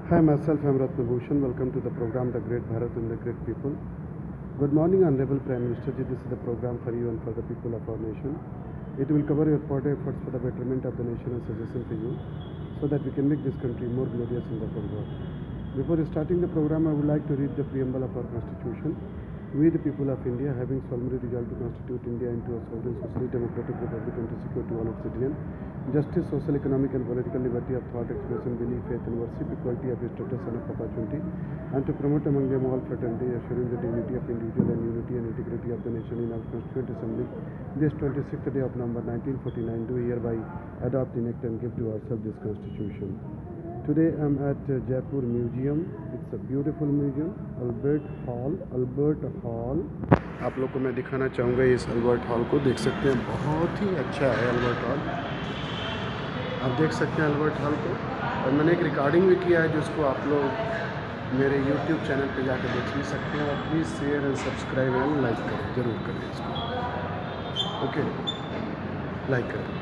Hi, myself, I am Bhushan. Welcome to the program The Great Bharat and the Great People. Good morning, Honorable Prime Minister ji. This is the program for you and for the people of our nation. It will cover your part efforts for the betterment of the nation and suggestion for you so that we can make this country more glorious in the whole world. Before starting the program, I would like to read the preamble of our Constitution. We, the people of India, having solemnly resolved to constitute India into a sovereign, socially democratic republic and to secure to all its citizens justice, social, economic and political liberty of thought, expression, belief, faith and worship, equality of status and of opportunity, and to promote among them all fraternity, assuring the dignity of individual and unity and integrity of the nation in our Constituent Assembly. This 26th day of November 1949 do hereby adopt, enact and give to ourselves this Constitution. Today I am at Jaipur Museum. It's a beautiful museum. Albert Hall. आप लोग को मैं दिखाना चाहूँगा इस Albert hall को. देख सकते हैं, बहुत ही अच्छा है अल्बर्ट हॉल. आप देख सकते हैं अल्बर्ट हॉल को. और मैंने एक रिकॉर्डिंग भी किया है जिसको आप लोग मेरे YouTube चैनल पे जाकर देख भी सकते हैं. और please share and subscribe and like करें, ज़रूर करें इसको. ओके, लाइक करें.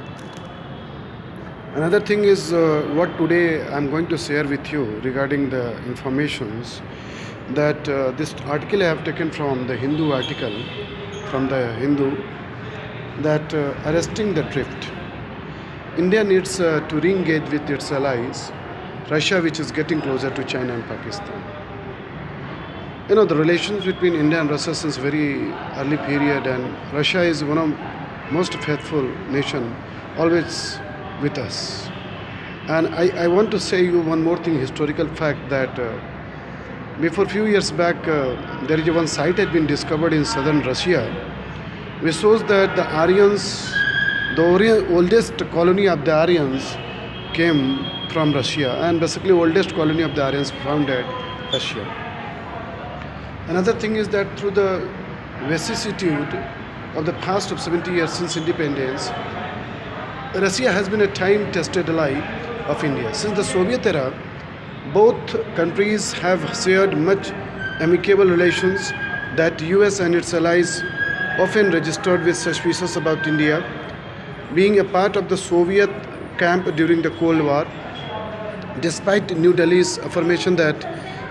Another thing is what today I'm going to share with you regarding the informations that this article I have taken from the Hindu article, from the Hindu, that arresting the drift. India needs to re-engage with its allies, Russia, which is getting closer to China and Pakistan. You know, the relations between India and Russia since very early period, and Russia is one of most faithful nation, always with us. And I want to say you one more thing, historical fact, that before few years back there is one site had been discovered in southern Russia which shows that the Aryans, the oldest colony of the Aryans came from Russia, and basically oldest colony of the Aryans founded Russia. Another thing is that through the vicissitude of the past of 70 years since independence, Russia has been a time-tested ally of India. Since the Soviet era, both countries have shared much amicable relations that US and its allies often registered with suspicions about India being a part of the Soviet camp during the Cold War, despite New Delhi's affirmation that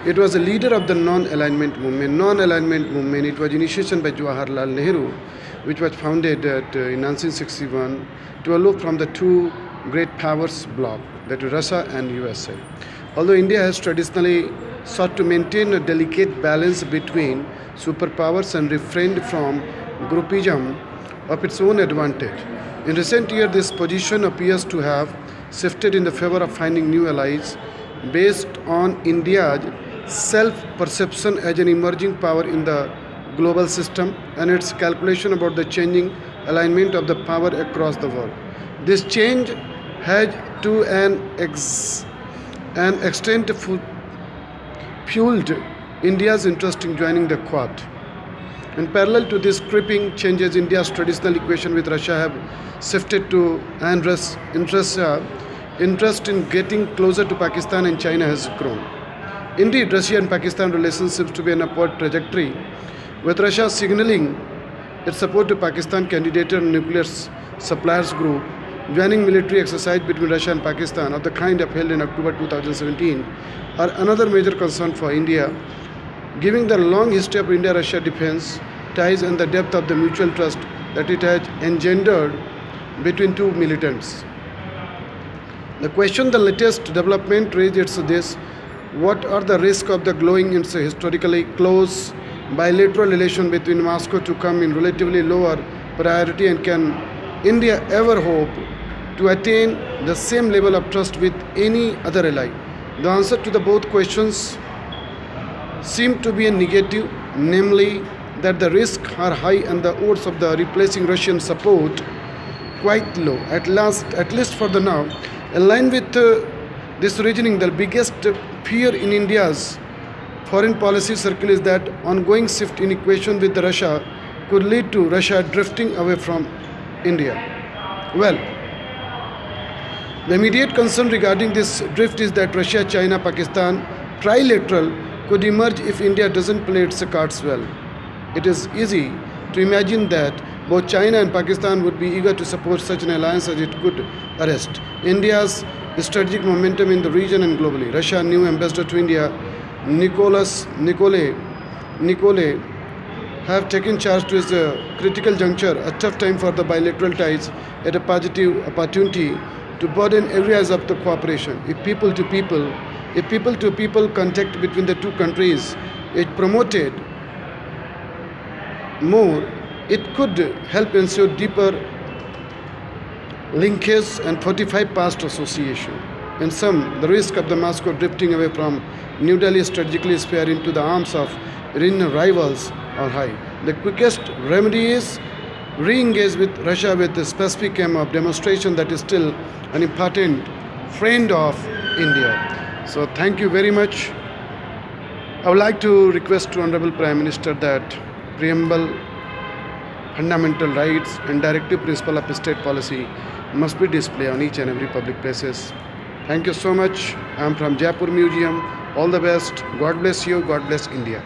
it was a leader of the non-alignment movement. Non-alignment movement, it was initiated by Jawaharlal Nehru, which was founded in 1961 to aloof from the two great powers bloc, that is Russia and USA. Although India has traditionally sought to maintain a delicate balance between superpowers and refrained from groupism of its own advantage, in recent years this position appears to have shifted in the favor of finding new allies based on India's self-perception as an emerging power in the global system and its calculation about the changing alignment of the power across the world. This change has to an extent fueled India's interest in joining the Quad. In parallel to these creeping changes, India's traditional equation with Russia have shifted to, and interest in getting closer to Pakistan and China has grown. Indeed, Russia and Pakistan relations seems to be an upward trajectory, with Russia signaling its support to Pakistan candidature and nuclear suppliers group, joining military exercise between Russia and Pakistan of the kind upheld in October 2017 are another major concern for India, given the long history of India-Russia defense ties and the depth of the mutual trust that it has engendered between two militants. The question the latest development raised is this: what are the risks of the growing into historically close bilateral relation between Moscow to come in relatively lower priority, and can India ever hope to attain the same level of trust with any other ally? The answer to the both questions seem to be a negative, namely that the risks are high and the odds of the replacing Russian support quite low, at least for the now. In line with this reasoning, the biggest fear in India's foreign policy circle is that ongoing shift in equation with Russia could lead to Russia drifting away from India. Well, the immediate concern regarding this drift is that Russia, China, Pakistan trilateral could emerge if India doesn't play its cards well. It is easy to imagine that both China and Pakistan would be eager to support such an alliance as it could arrest India's strategic momentum in the region and globally. Russia new ambassador to India, Nicole have taken charge to a critical juncture, a tough time for the bilateral ties, at a positive opportunity to broaden areas of the cooperation. If people to people contact between the two countries is promoted more, it could help ensure deeper linkage and fortify past association. In sum, the risk of the Moscow drifting away from New Delhi strategically sphere into the arms of regional rivals are high. The quickest remedy is re-engage with Russia with the specific aim of demonstration that is still an important friend of India. So thank you very much. I would like to request to Honorable Prime Minister that Preamble, fundamental rights and directive principle of state policy must be displayed on each and every public places. Thank you so much. I am from Jaipur Museum. All the best. God bless you. God bless India.